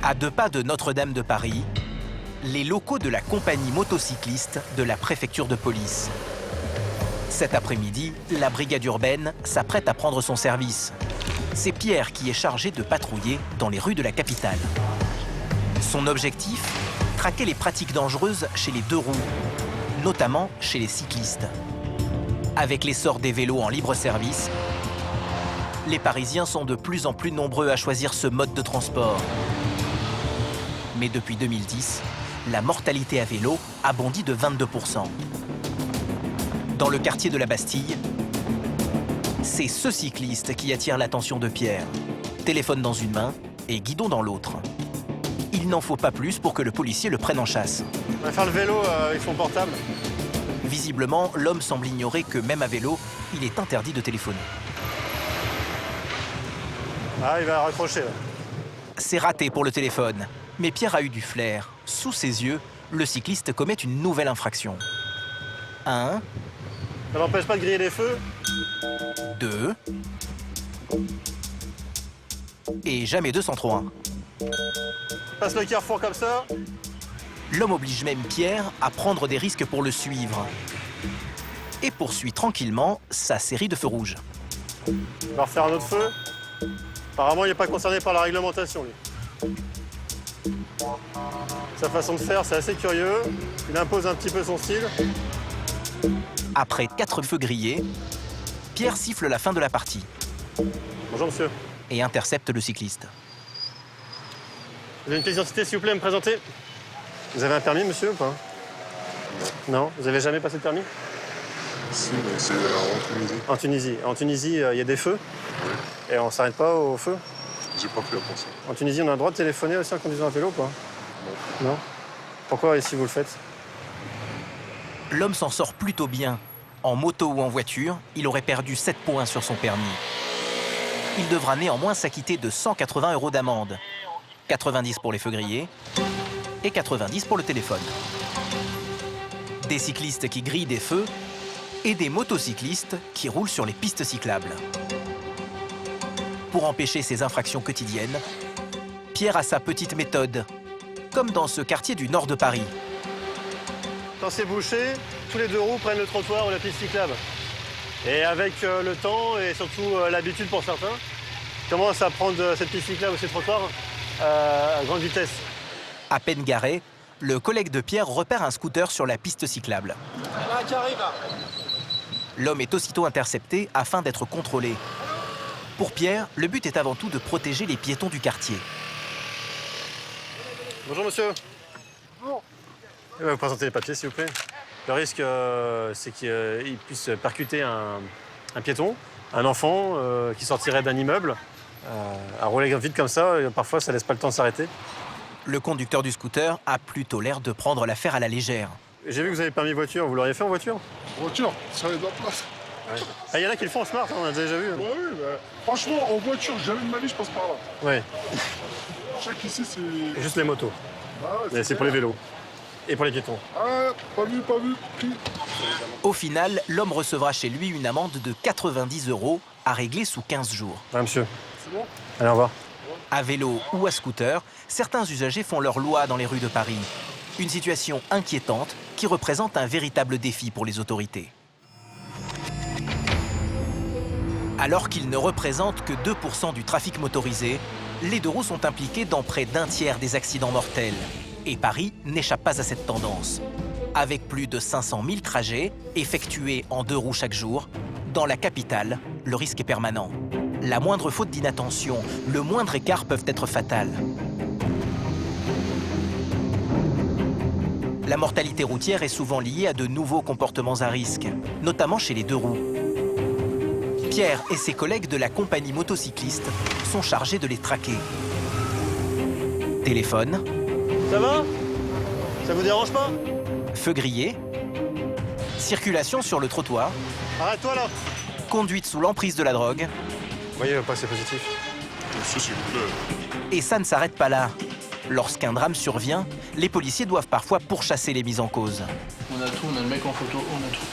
À 2 pas de Notre-Dame de Paris, les locaux de la compagnie motocycliste de la préfecture de police. Cet après-midi, la brigade urbaine s'apprête à prendre son service. C'est Pierre qui est chargé de patrouiller dans les rues de la capitale. Son objectif, traquer les pratiques dangereuses chez les 2 roues, notamment chez les cyclistes. Avec l'essor des vélos en libre service, les Parisiens sont de plus en plus nombreux à choisir ce mode de transport. Mais depuis 2010, la mortalité à vélo a bondi de 22%. Dans le quartier de la Bastille, c'est ce cycliste qui attire l'attention de Pierre. Téléphone dans une main et guidon dans l'autre. Il n'en faut pas plus pour que le policier le prenne en chasse. On va faire le vélo avec son portable. Visiblement, l'homme semble ignorer que même à vélo, il est interdit de téléphoner. Ah, il va raccrocher. Là. C'est raté pour le téléphone. Mais Pierre a eu du flair. Sous ses yeux, le cycliste commet une nouvelle infraction. 1. Ça n'empêche pas de griller les feux. 2. Et jamais 203. Passe le carrefour comme ça. L'homme oblige même Pierre à prendre des risques pour le suivre. Et poursuit tranquillement sa série de feux rouges. On va refaire un autre feu. Apparemment, il n'est pas concerné par la réglementation, lui. Sa façon de faire, c'est assez curieux. Il impose un petit peu son style. Après 4 feux grillés, Pierre siffle la fin de la partie. Bonjour, monsieur. Et intercepte le cycliste. Vous avez une pièce d'identité, s'il vous plaît, à me présenter? Vous avez un permis, monsieur, ou pas? Non. Vous avez jamais passé de permis? Si, mais c'est en Tunisie. En Tunisie. En Tunisie, il y a des feux. Oui. Et on s'arrête pas au feu? J'ai pas fait attention. En Tunisie, on a le droit de téléphoner aussi en conduisant un vélo, ou pas? Non. Pourquoi ici vous le faites? L'homme s'en sort plutôt bien. En moto ou en voiture, il aurait perdu 7 points sur son permis. Il devra néanmoins s'acquitter de 180 € d'amende. 90 pour les feux grillés et 90 pour le téléphone. Des cyclistes qui grillent des feux et des motocyclistes qui roulent sur les pistes cyclables. Pour empêcher ces infractions quotidiennes, Pierre a sa petite méthode, comme dans ce quartier du nord de Paris. Quand c'est bouché, tous les 2 roues prennent le trottoir ou la piste cyclable. Et avec le temps et surtout l'habitude pour certains, commencent à prendre cette piste cyclable ou ces trottoirs à grande vitesse. À peine garé, le collègue de Pierre repère un scooter sur la piste cyclable. Là, qui arrive, là. L'homme est aussitôt intercepté afin d'être contrôlé. Pour Pierre, le but est avant tout de protéger les piétons du quartier. Bonjour, monsieur. Bonjour. Vous présentez les papiers, s'il vous plaît. Le risque, c'est qu'il puisse percuter un piéton, un enfant qui sortirait d'un immeuble. À rouler vite comme ça, parfois, ça laisse pas le temps de s'arrêter. Le conducteur du scooter a plutôt l'air de prendre l'affaire à la légère. J'ai vu que vous avez permis voiture. Vous l'auriez fait en voiture? Voiture, ça va de la place. Ouais. Ah, il y en a qui le font en smart, hein, on a déjà vu. Bah oui, bah, franchement, en voiture, jamais de ma vie, je passe par là. Ouais, Chaque ici, c'est... juste les motos. Bah ouais, Mais c'est pour les vélos. Et pour les piétons. Ah, pas vu, pris. Au final, l'homme recevra chez lui une amende de 90 € à régler sous 15 jours. Ouais, monsieur. C'est bon? Allez, au revoir. À vélo ou à scooter, certains usagers font leur loi dans les rues de Paris. Une situation inquiétante qui représente un véritable défi pour les autorités. Alors qu'ils ne représentent que 2% du trafic motorisé, les 2 roues sont impliqués dans près d'un tiers des accidents mortels. Et Paris n'échappe pas à cette tendance. Avec plus de 500 000 trajets effectués en 2 roues chaque jour, dans la capitale, le risque est permanent. La moindre faute d'inattention, le moindre écart peuvent être fatals. La mortalité routière est souvent liée à de nouveaux comportements à risque, notamment chez les 2 roues. Pierre et ses collègues de la compagnie motocycliste sont chargés de les traquer. Téléphone. Ça va? Ça vous dérange pas? Feu grillé. Circulation sur le trottoir. Arrête-toi là! Conduite sous l'emprise de la drogue. Vous voyez, pas c'est positif. Monsieur, s'il vous plaît. Et ça ne s'arrête pas là. Lorsqu'un drame survient, les policiers doivent parfois pourchasser les mises en cause. On a tout, on a le mec en photo, on a tout.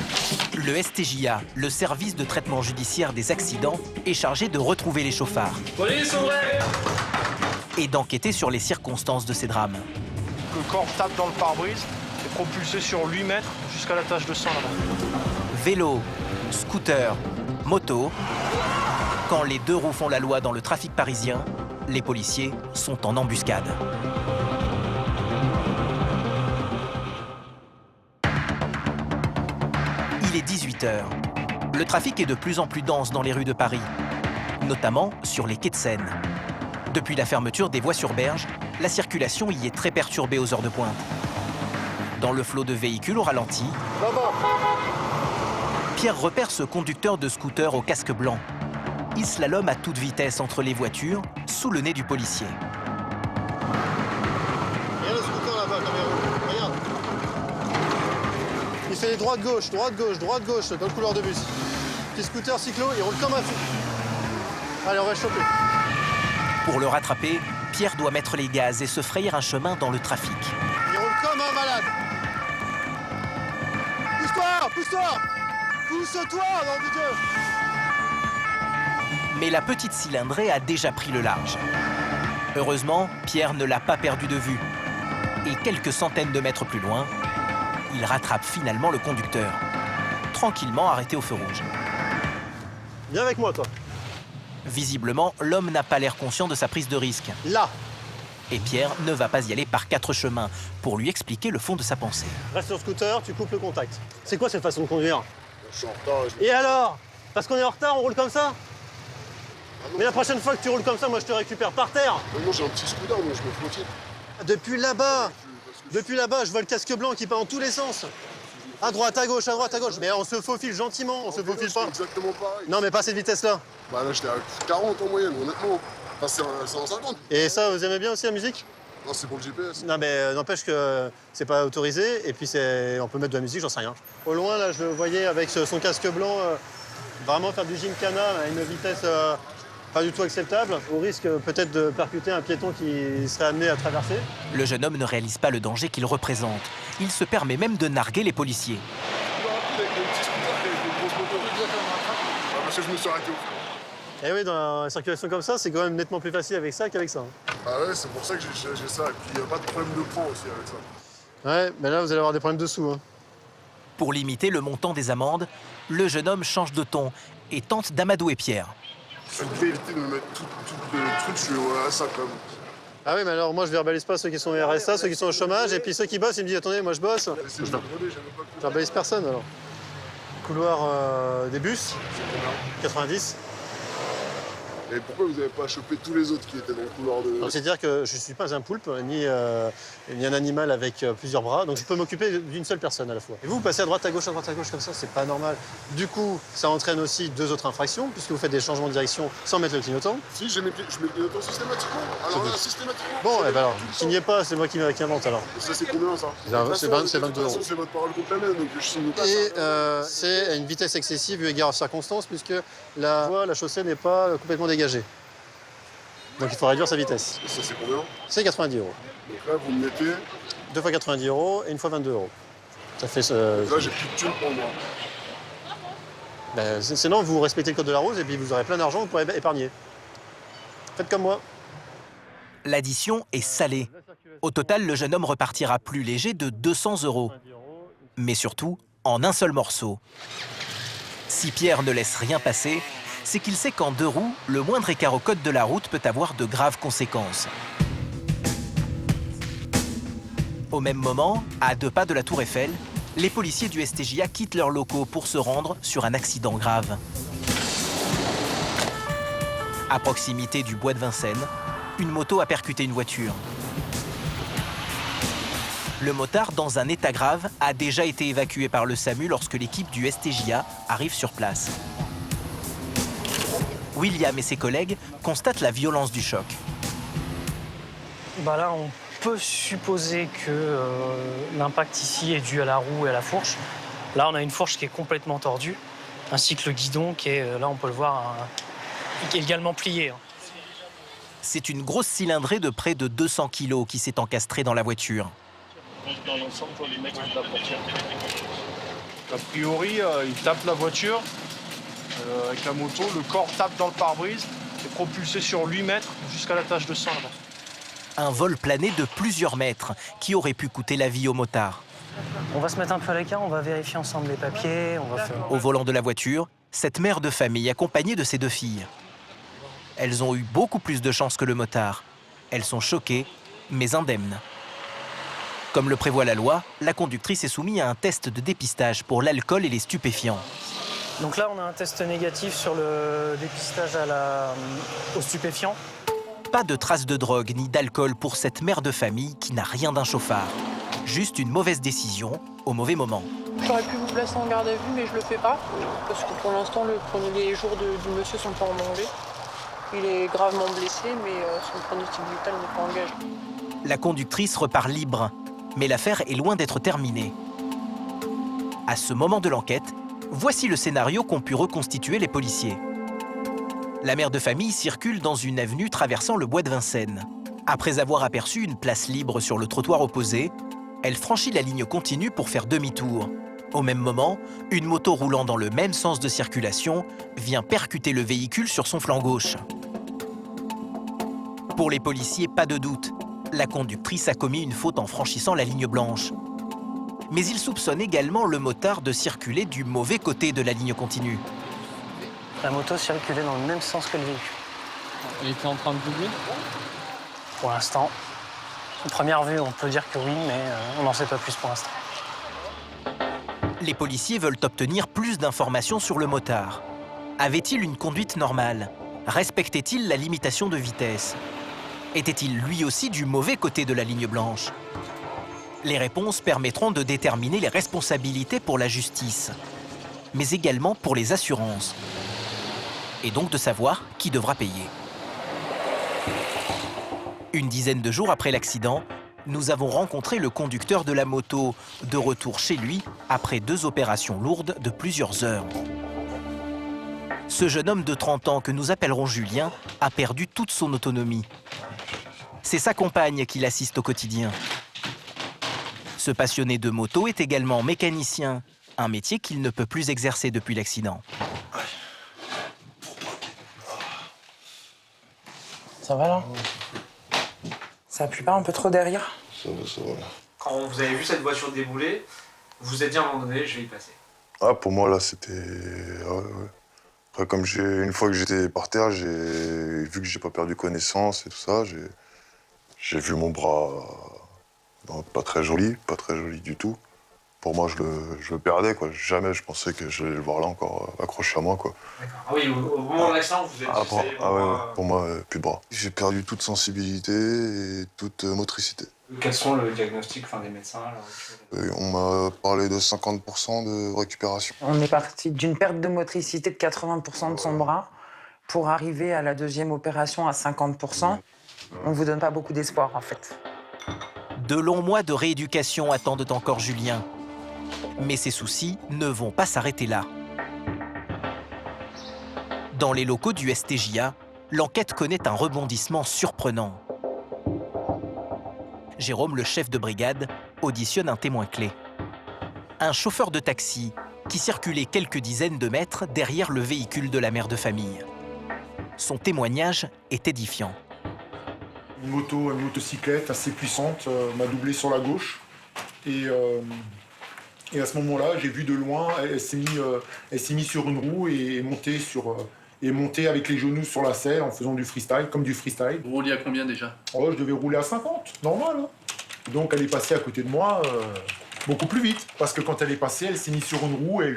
Le STJA, le service de traitement judiciaire des accidents, est chargé de retrouver les chauffards. Police, André! et d'enquêter sur les circonstances de ces drames. Le corps tape dans le pare-brise et propulsé sur 8 mètres jusqu'à la tache de sang là-bas. Vélo, scooter, moto, quand les deux roues font la loi dans le trafic parisien, les policiers sont en embuscade. Il est 18h. Le trafic est de plus en plus dense dans les rues de Paris, notamment sur les quais de Seine. Depuis la fermeture des voies sur berge, la circulation y est très perturbée aux heures de pointe. Dans le flot de véhicules au ralenti, Pierre repère ce conducteur de scooter au casque blanc. Il slalome à toute vitesse entre les voitures, sous le nez du policier. Regarde le scooter là-bas, caméra. Regarde. Il fait droite-gauche, droite-gauche, droite-gauche dans le couloir de bus. Petit scooter cyclo, il roule comme un fou. Allez, on va le choper. Pour le rattraper, Pierre doit mettre les gaz et se frayer un chemin dans le trafic. Il roule comme un malade. Pousse-toi, pousse-toi. Pousse-toi, nom de Dieu. Mais la petite cylindrée a déjà pris le large. Heureusement, Pierre ne l'a pas perdu de vue. Et quelques centaines de mètres plus loin, il rattrape finalement le conducteur, tranquillement arrêté au feu rouge. Viens avec moi, toi. Visiblement, l'homme n'a pas l'air conscient de sa prise de risque. Là. Et Pierre ne va pas y aller par 4 chemins pour lui expliquer le fond de sa pensée. Reste sur le scooter, tu coupes le contact. C'est quoi cette façon de conduire? Je suis en retard. Et alors? Parce qu'on est en retard, on roule comme ça? Mais la prochaine fois que tu roules comme ça, moi je te récupère par terre. Mais moi j'ai un petit scooter, donc je me flottille. Depuis là-bas, je vois le casque blanc qui part dans tous les sens. À droite, à gauche, à droite, à gauche. Mais on se faufile gentiment, on se faufile pas. Exactement pareil. Non, mais pas à cette vitesse-là. Bah là j'étais à 40 en moyenne, honnêtement. Enfin c'est en 50. Et ça, vous aimez bien aussi la musique? Non, c'est pour le GPS. Non, mais n'empêche que c'est pas autorisé. Et puis on peut mettre de la musique, j'en sais rien. Au loin, là, je le voyais avec son casque blanc, vraiment faire du gymkhana à une vitesse pas du tout acceptable, au risque peut-être de percuter un piéton qui serait amené à traverser. Le jeune homme ne réalise pas le danger qu'il représente. Il se permet même de narguer les policiers. Avec le petit scooter avec le gros moteur. Ah, parce que je me suis arrêté au feu. Et oui, dans la circulation comme ça, c'est quand même nettement plus facile avec ça qu'avec ça. Ah ouais, c'est pour ça que j'ai ça. Et puis il n'y a pas de problème de poids aussi avec ça. Ouais, mais là, vous allez avoir des problèmes dessous. Hein. Pour limiter le montant des amendes, le jeune homme change de ton et tente d'amadouer Pierre. Je vais éviter de me mettre tout le truc, je suis au RSA quand même. Ah oui, mais alors moi, je verbalise pas ceux qui sont au RSA, ceux qui sont au chômage, et puis ceux qui bossent, ils me disent, attendez, moi je bosse. C'est je Je verbalise personne, alors. Couloir des bus, 90. Et pourquoi vous n'avez pas chopé tous les autres qui étaient dans le couloir de... C'est-à-dire que je ne suis pas un poulpe, ni un animal avec plusieurs bras, donc je peux m'occuper d'une seule personne à la fois. Et vous passez à droite, à gauche, comme ça, c'est pas normal. Du coup, ça entraîne aussi 2 autres infractions, puisque vous faites des changements de direction sans mettre le clignotant. Si, je mets le clignotant systématiquement. Alors là, systématiquement. Bon, et ben alors, signez pas, c'est moi qui invente alors. Et ça, c'est combien, ça? C'est 22 €. C'est votre parole contre la mienne, donc je signe pas. Et c'est à une vitesse excessive eu égard aux circonstances, puisque la voie, la chaussée n'est pas complètement dégagée. Donc il faut réduire sa vitesse. Et ça, c'est combien? C'est 90 €. Donc là, vous me mettez... 2 fois 90 € et une fois 22 €. Ça fait... Là, j'ai plus de thunes pour moi. Ben, sinon, vous respectez le code de la route et puis vous aurez plein d'argent, vous pourrez épargner. Faites comme moi. L'addition est salée. Au total, le jeune homme repartira plus léger de 200 €. Mais surtout, en un seul morceau. Si Pierre ne laisse rien passer, c'est qu'il sait qu'en 2 roues, le moindre écart au code de la route peut avoir de graves conséquences. Au même moment, à 2 pas de la Tour Eiffel, les policiers du STJA quittent leurs locaux pour se rendre sur un accident grave. À proximité du bois de Vincennes, une moto a percuté une voiture. Le motard, dans un état grave, a déjà été évacué par le SAMU lorsque l'équipe du STJA arrive sur place. William et ses collègues constatent la violence du choc. Bah là, on peut supposer que l'impact ici est dû à la roue et à la fourche. Là, on a une fourche qui est complètement tordue, ainsi que le guidon qui est, là on peut le voir, qui est également plié. C'est une grosse cylindrée de près de 200 kg qui s'est encastrée dans la voiture. Dans l'ensemble, pour les mecs de la portière. A priori, il tape la voiture avec la moto, le corps tape dans le pare-brise et propulsé sur 8 mètres jusqu'à la tache de sang là-bas. Un vol plané de plusieurs mètres qui aurait pu coûter la vie au motard. On va se mettre un peu à l'écart, on va vérifier ensemble les papiers. Au volant de la voiture, cette mère de famille accompagnée de ses 2 filles. Elles ont eu beaucoup plus de chance que le motard. Elles sont choquées, mais indemnes. Comme le prévoit la loi, la conductrice est soumise à un test de dépistage pour l'alcool et les stupéfiants. Donc là, on a un test négatif sur le dépistage aux stupéfiants. Pas de traces de drogue ni d'alcool pour cette mère de famille qui n'a rien d'un chauffard. Juste une mauvaise décision au mauvais moment. J'aurais pu vous placer en garde à vue, mais je le fais pas. Parce que pour l'instant, les jours du monsieur sont pas en danger. Il est gravement blessé, mais son pronostic vital n'est pas engagé. La conductrice repart libre, mais l'affaire est loin d'être terminée. À ce moment de l'enquête, voici le scénario qu'ont pu reconstituer les policiers. La mère de famille circule dans une avenue traversant le bois de Vincennes. Après avoir aperçu une place libre sur le trottoir opposé, elle franchit la ligne continue pour faire demi-tour. Au même moment, une moto roulant dans le même sens de circulation vient percuter le véhicule sur son flanc gauche. Pour les policiers, pas de doute, la conductrice a commis une faute en franchissant la ligne blanche. Mais ils soupçonnent également le motard de circuler du mauvais côté de la ligne continue. La moto circulait dans le même sens que le véhicule. Elle était en train de doubler? Pour l'instant, à première vue, on peut dire que oui, mais on n'en sait pas plus pour l'instant. Les policiers veulent obtenir plus d'informations sur le motard. Avait-il une conduite normale? Respectait-il la limitation de vitesse? Était-il lui aussi du mauvais côté de la ligne blanche? Les réponses permettront de déterminer les responsabilités pour la justice, mais également pour les assurances. Et donc de savoir qui devra payer. Une dizaine de jours après l'accident, nous avons rencontré le conducteur de la moto, de retour chez lui après 2 opérations lourdes de plusieurs heures. Ce jeune homme de 30 ans que nous appellerons Julien a perdu toute son autonomie. C'est sa compagne qui l'assiste au quotidien. Ce passionné de moto est également mécanicien, un métier qu'il ne peut plus exercer depuis l'accident. Ça va là? Ça appuie pas un peu trop derrière? Ça va. Quand vous avez vu cette voiture débouler, vous vous êtes dit à un moment donné, je vais y passer. Ah, pour moi, là, c'était... Ouais. Après, comme une fois que j'étais par terre, j'ai vu que j'ai pas perdu connaissance et tout ça, j'ai vu mon bras pas très joli du tout. Pour moi, je le perdais, quoi. Jamais je pensais que j'allais le voir là encore accroché à moi, quoi. D'accord. Ah oui, au moment de l'accident, vous êtes pour moi, plus de bras. J'ai perdu toute sensibilité et toute motricité. Quels sont le diagnostic des médecins On m'a parlé de 50% de récupération. On est parti d'une perte de motricité de 80% de son bras pour arriver à la 2e opération à 50%. On vous donne pas beaucoup d'espoir, en fait. De longs mois de rééducation attendent encore Julien. Mais ses soucis ne vont pas s'arrêter là. Dans les locaux du STJA, l'enquête connaît un rebondissement surprenant. Jérôme, le chef de brigade, auditionne un témoin clé. Un chauffeur de taxi qui circulait quelques dizaines de mètres derrière le véhicule de la mère de famille. Son témoignage est édifiant. Une motocyclette assez puissante m'a doublé sur la gauche. Et à ce moment-là, j'ai vu de loin, elle s'est mise sur une roue et montée avec les genoux sur la selle en faisant du freestyle, comme du freestyle. Vous rouliez à combien déjà? Oh, je devais rouler à 50, normal. Hein. Donc elle est passée à côté de moi beaucoup plus vite. Parce que quand elle est passée, elle s'est mise sur une roue et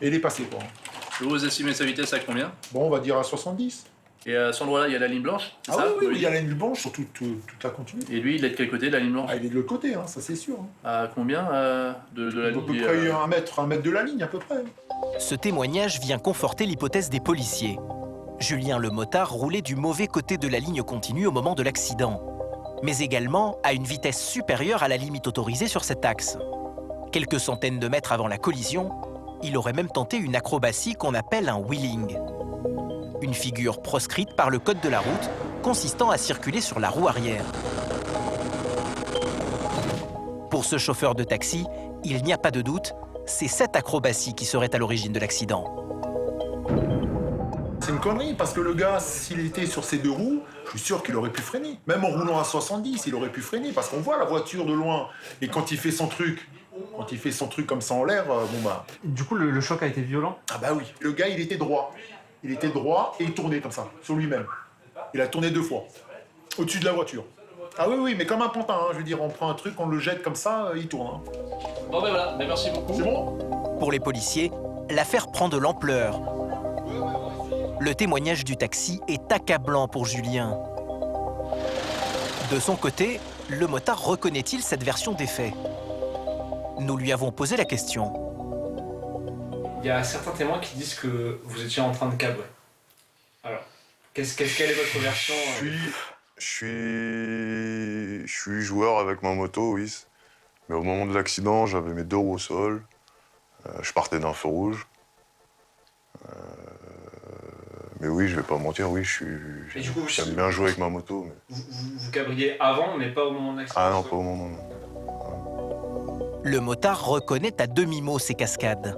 elle est passée, quoi. Vous estimez sa vitesse à combien? Bon, on va dire à 70. Et à cet endroit-là, il y a la ligne blanche, c'est ça? Oui, il y a la ligne blanche sur toute la continuité. Et lui, il est de quel côté de la ligne blanche? Il est de l'autre côté, hein, ça c'est sûr. Hein. À combien de la ligne? À peu près un mètre de la ligne, à peu près. Ce témoignage vient conforter l'hypothèse des policiers. Julien le motard roulait du mauvais côté de la ligne continue au moment de l'accident, mais également à une vitesse supérieure à la limite autorisée sur cet axe. Quelques centaines de mètres avant la collision, il aurait même tenté une acrobatie qu'on appelle un wheeling. Une figure proscrite par le code de la route, consistant à circuler sur la roue arrière. Pour ce chauffeur de taxi, il n'y a pas de doute, c'est cette acrobatie qui serait à l'origine de l'accident. C'est une connerie, parce que le gars, s'il était sur ses deux roues, je suis sûr qu'il aurait pu freiner. Même en roulant à 70, il aurait pu freiner, parce qu'on voit la voiture de loin. Et quand il fait son truc comme ça en l'air, bon bah... Du coup, le choc a été violent? Ah bah oui. Le gars, il était droit. Il était droit et il tournait comme ça, sur lui-même. Il a tourné 2 fois, au-dessus de la voiture. Ah oui, mais comme un pantin, hein. Je veux dire, on prend un truc, on le jette comme ça, il tourne. Hein. Bon ben voilà, merci beaucoup. C'est bon? Pour les policiers, l'affaire prend de l'ampleur. Le témoignage du taxi est accablant pour Julien. De son côté, le motard reconnaît-il cette version des faits? Nous lui avons posé la question. Il y a certains témoins qui disent que vous étiez en train de cabrer. Alors, quelle est votre version? Je suis joueur avec ma moto, oui. Mais au moment de l'accident, j'avais mes 2 roues au sol. Je partais d'un feu rouge. Mais oui, je vais pas mentir, oui, j'aime bien jouer avec ma moto. Mais... Vous cabriez avant, mais pas au moment de l'accident? Ah non, pas au moment, non. Le motard reconnaît à demi-mot ces cascades.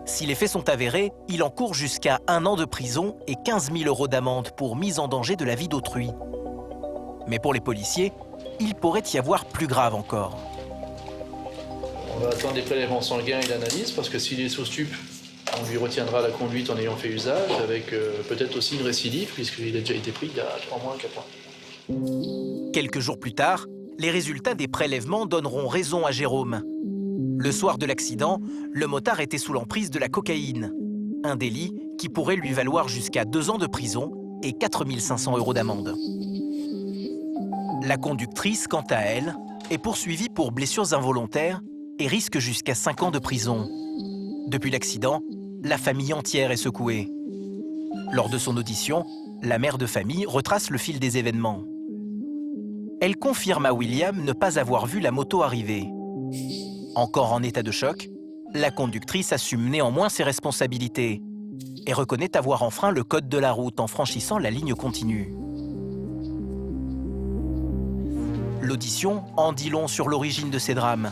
Si les faits sont avérés, il encourt jusqu'à 1 an de prison et 15 000 € d'amende pour mise en danger de la vie d'autrui. Mais pour les policiers, il pourrait y avoir plus grave encore. On va attendre les prélèvements sanguins et l'analyse, parce que s'il est sous stup, on lui retiendra la conduite en ayant fait usage, avec peut-être aussi une récidive, puisqu'il a déjà été pris il y a 3 mois, 4 mois. Quelques jours plus tard, les résultats des prélèvements donneront raison à Jérôme. Le soir de l'accident, le motard était sous l'emprise de la cocaïne. Un délit qui pourrait lui valoir jusqu'à 2 ans de prison et 4 500 € d'amende. La conductrice, quant à elle, est poursuivie pour blessures involontaires et risque jusqu'à 5 ans de prison. Depuis l'accident, la famille entière est secouée. Lors de son audition, la mère de famille retrace le fil des événements. Elle confirme à William ne pas avoir vu la moto arriver. Encore en état de choc, la conductrice assume néanmoins ses responsabilités et reconnaît avoir enfreint le code de la route en franchissant la ligne continue. L'audition en dit long sur l'origine de ces drames.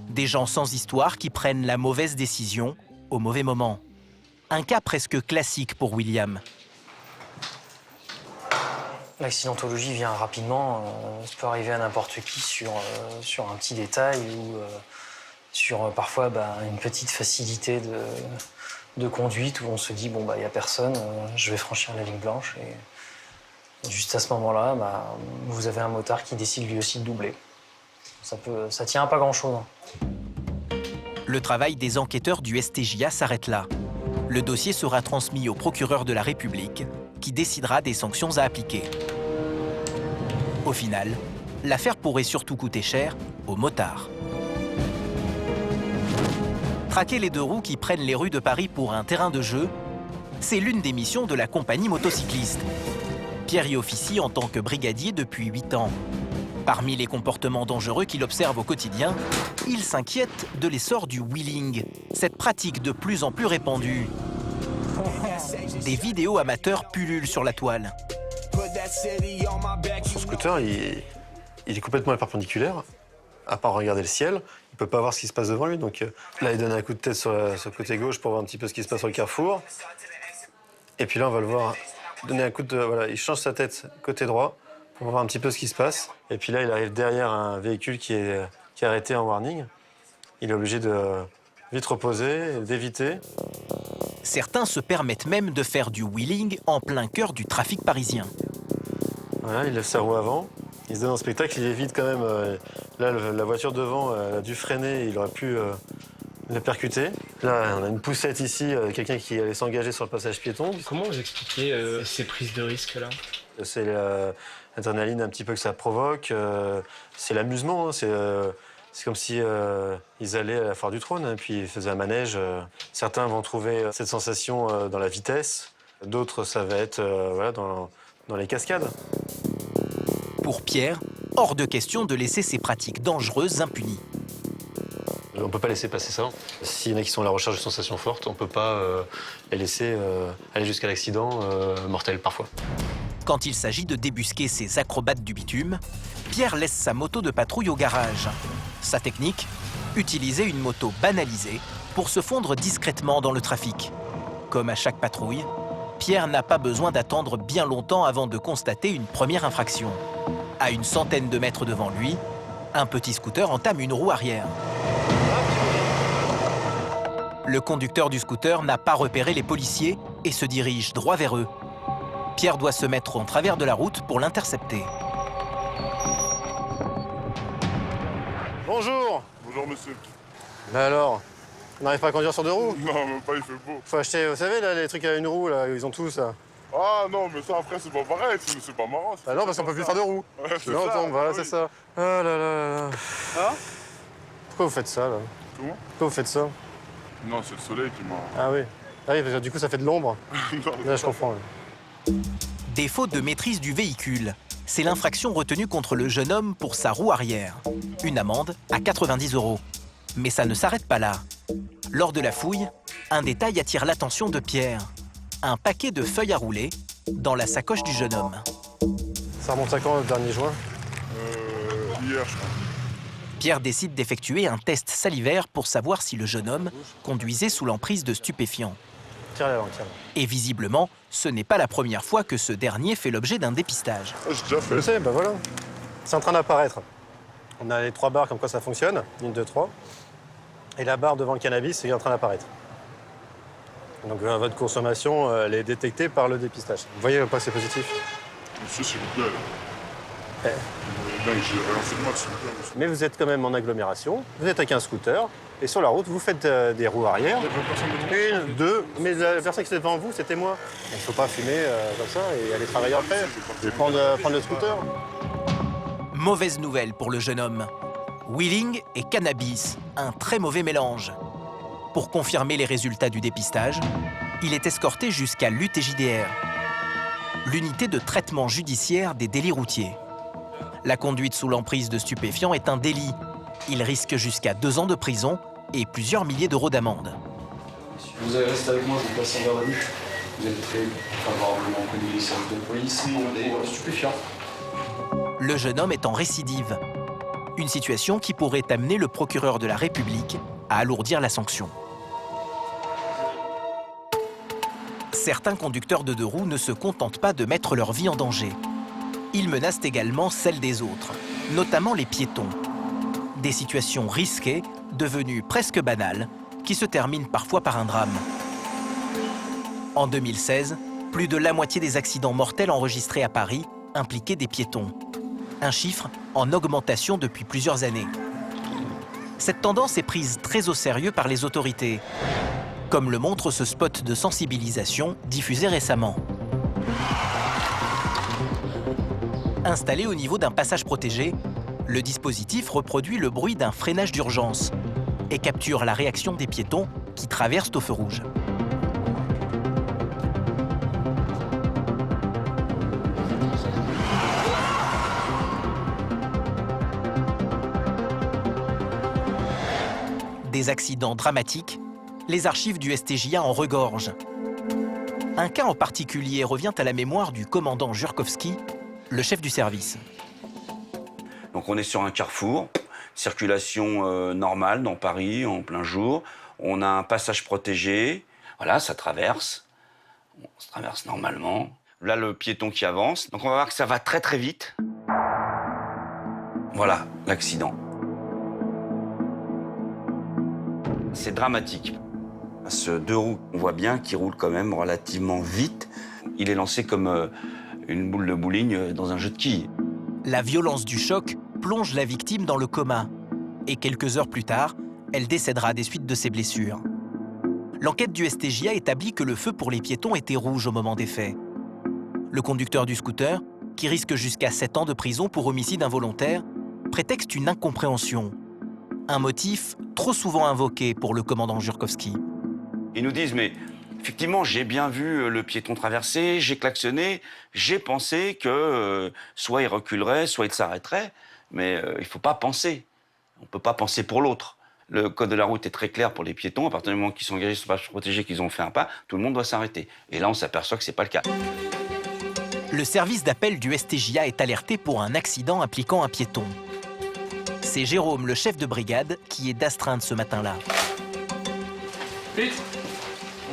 Des gens sans histoire qui prennent la mauvaise décision au mauvais moment. Un cas presque classique pour William. L'accidentologie vient rapidement, ça peut arriver à n'importe qui sur un petit détail ou sur parfois une petite facilité de conduite où on se dit bon il n'y a personne, je vais franchir la ligne blanche et juste à ce moment-là, vous avez un motard qui décide lui aussi de doubler. Ça tient à pas grand-chose. Le travail des enquêteurs du STJA s'arrête là. Le dossier sera transmis au procureur de la République qui décidera des sanctions à appliquer. Au final, l'affaire pourrait surtout coûter cher aux motards. Traquer les 2 roues qui prennent les rues de Paris pour un terrain de jeu, c'est l'une des missions de la compagnie motocycliste. Pierre y officie en tant que brigadier depuis 8 ans. Parmi les comportements dangereux qu'il observe au quotidien, il s'inquiète de l'essor du wheeling, cette pratique de plus en plus répandue. Des vidéos amateurs pullulent sur la toile. Son scooter, il est complètement perpendiculaire, à part regarder le ciel. Il peut pas voir ce qui se passe devant lui. Donc là, il donne un coup de tête sur le côté gauche pour voir un petit peu ce qui se passe sur le carrefour. Et puis là, on va le voir donner un coup de... Voilà, il change sa tête côté droit pour voir un petit peu ce qui se passe. Et puis là, il arrive derrière un véhicule qui est arrêté en warning. Il est obligé de vite reposer, d'éviter. Certains se permettent même de faire du wheeling en plein cœur du trafic parisien. Voilà, il lève sa roue avant. Il se donne un spectacle, il évite quand même. Là, la voiture devant a dû freiner, il aurait pu la percuter. Là, on a une poussette ici, quelqu'un qui allait s'engager sur le passage piéton. Comment vous expliquez ces prises de risque-là? C'est l'adrénaline un petit peu que ça provoque. C'est l'amusement, hein, c'est comme si ils allaient à la foire du trône, hein, puis ils faisaient un manège. Certains vont trouver cette sensation dans la vitesse, d'autres, ça va être voilà, dans les cascades. Pour Pierre, hors de question de laisser ces pratiques dangereuses impunies. On ne peut pas laisser passer ça. S'il y en a qui sont à la recherche de sensations fortes, on ne peut pas les laisser aller jusqu'à l'accident mortel parfois. Quand il s'agit de débusquer ces acrobates du bitume, Pierre laisse sa moto de patrouille au garage. Sa technique, utiliser une moto banalisée pour se fondre discrètement dans le trafic. Comme à chaque patrouille, Pierre n'a pas besoin d'attendre bien longtemps avant de constater une première infraction. À une centaine de mètres devant lui, un petit scooter entame une roue arrière. Le conducteur du scooter n'a pas repéré les policiers et se dirige droit vers eux. Pierre doit se mettre en travers de la route pour l'intercepter. Bonjour. Bonjour monsieur. Bah alors, on n'arrive pas à conduire sur deux roues? Non, même pas, il fait beau. Faut acheter, vous savez, là, les trucs à une roue, là, ils ont tous ça. Ah non, mais ça après c'est pas pareil, c'est pas marrant. Bah non, parce qu'on peut plus faire deux roues. Ouais, c'est Non, ça, attends, voilà, oui. c'est ça. Ah là là là là. Hein? Pourquoi vous faites ça, là? Comment? Pourquoi vous faites ça? Non, c'est le soleil qui m'a... Ah oui. Ah oui, parce que du coup, ça fait de l'ombre. Là, je comprends. Ouais. Défaut de maîtrise du véhicule. C'est l'infraction retenue contre le jeune homme pour sa roue arrière. Une amende à 90 €. Mais ça ne s'arrête pas là. Lors de la fouille, un détail attire l'attention de Pierre. Un paquet de feuilles à rouler dans la sacoche du jeune homme. Ça remonte à quand, le dernier juin? Hier, je crois. Pierre décide d'effectuer un test salivaire pour savoir si le jeune homme conduisait sous l'emprise de stupéfiants. Tirez avant, tirez. Et visiblement, ce n'est pas la première fois que ce dernier fait l'objet d'un dépistage. Ah, j'ai déjà fait. Je sais, bah voilà. C'est en train d'apparaître. On a les 3 barres comme quoi ça fonctionne, 1, 2, 3. Et la barre devant le cannabis est en train d'apparaître. Donc votre consommation, elle est détectée par le dépistage. Vous voyez pas, c'est positif. Monsieur, s'il vous plaît. Eh. Non, j'ai rien fait de mal, s'il vous plaît. Monsieur. Mais vous êtes quand même en agglomération, vous êtes avec un scooter, et sur la route, vous faites des roues arrière. Une, deux, mais la personne qui était devant vous, c'était moi. Il ne faut pas fumer comme ça et aller travailler après. Et prendre le scooter. Mauvaise nouvelle pour le jeune homme. Wheeling et cannabis, un très mauvais mélange. Pour confirmer les résultats du dépistage, il est escorté jusqu'à l'UTJDR, l'unité de traitement judiciaire des délits routiers. La conduite sous l'emprise de stupéfiants est un délit. Il risque jusqu'à 2 ans de prison et plusieurs milliers d'euros d'amende. Vous allez rester avec moi, je vous passe en garde à vue. Vous êtes très favorablement connu les services de police pour des stupéfiants. Le jeune homme est en récidive. Une situation qui pourrait amener le procureur de la République à alourdir la sanction. Certains conducteurs de 2 roues ne se contentent pas de mettre leur vie en danger. Ils menacent également celle des autres, notamment les piétons. Des situations risquées, devenues presque banales, qui se terminent parfois par un drame. En 2016, plus de la moitié des accidents mortels enregistrés à Paris impliquaient des piétons. Un chiffre en augmentation depuis plusieurs années. Cette tendance est prise très au sérieux par les autorités, comme le montre ce spot de sensibilisation diffusé récemment. Installé au niveau d'un passage protégé, le dispositif reproduit le bruit d'un freinage d'urgence et capture la réaction des piétons qui traversent au feu rouge. Des accidents dramatiques, les archives du STJA en regorgent. Un cas en particulier revient à la mémoire du commandant Jurkowski, le chef du service. Donc on est sur un carrefour, circulation normale dans Paris, en plein jour. On a un passage protégé, voilà, ça traverse. On se traverse normalement. Là, le piéton qui avance. Donc on va voir que ça va très très vite. Voilà, l'accident. C'est dramatique. Ce 2 roues, on voit bien qu'il roule quand même relativement vite. Il est lancé comme une boule de bowling dans un jeu de quilles. La violence du choc plonge la victime dans le coma. Et quelques heures plus tard, elle décédera des suites de ses blessures. L'enquête du STJA établit que le feu pour les piétons était rouge au moment des faits. Le conducteur du scooter, qui risque jusqu'à 7 ans de prison pour homicide involontaire, prétexte une incompréhension. Un motif trop souvent invoqué pour le commandant Jurkowski. Ils nous disent, mais effectivement, j'ai bien vu le piéton traverser, j'ai klaxonné, j'ai pensé que soit il reculerait, soit il s'arrêterait, mais il ne faut pas penser. On ne peut pas penser pour l'autre. Le code de la route est très clair pour les piétons. À partir du moment qu'ils sont engagés sur le passage protégé, qu'ils ont fait un pas, tout le monde doit s'arrêter. Et là, on s'aperçoit que ce n'est pas le cas. Le service d'appel du STJA est alerté pour un accident impliquant un piéton. C'est Jérôme, le chef de brigade, qui est d'astreinte ce matin-là. Vite,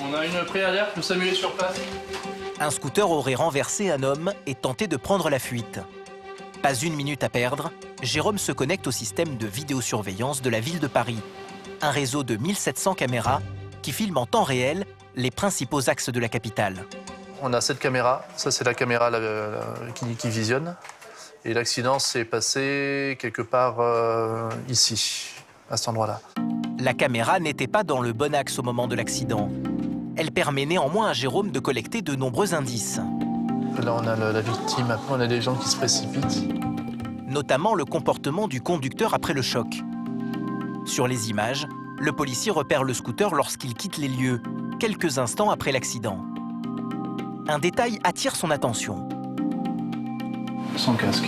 on a une préalerte, nous sommes sur place. Un scooter aurait renversé un homme et tenté de prendre la fuite. Pas une minute à perdre, Jérôme se connecte au système de vidéosurveillance de la ville de Paris. Un réseau de 1700 caméras qui filme en temps réel les principaux axes de la capitale. On a cette caméra, ça c'est la caméra qui visionne. Et l'accident s'est passé quelque part ici, à cet endroit-là. La caméra n'était pas dans le bon axe au moment de l'accident. Elle permet néanmoins à Jérôme de collecter de nombreux indices. Là on a la victime, après on a des gens qui se précipitent. Notamment le comportement du conducteur après le choc. Sur les images, le policier repère le scooter lorsqu'il quitte les lieux, quelques instants après l'accident. Un détail attire son attention. Sans casque.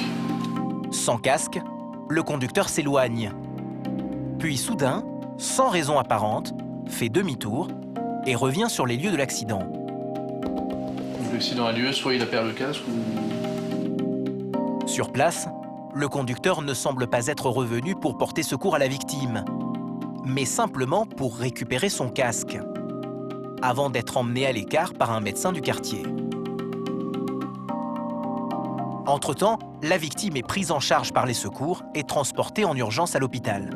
Sans casque, le conducteur s'éloigne. Puis soudain, sans raison apparente, fait demi-tour et revient sur les lieux de l'accident. L'accident a lieu, soit il a perdu le casque ou... Sur place, le conducteur ne semble pas être revenu pour porter secours à la victime, mais simplement pour récupérer son casque, avant d'être emmené à l'écart par un médecin du quartier. Entre-temps, la victime est prise en charge par les secours et transportée en urgence à l'hôpital.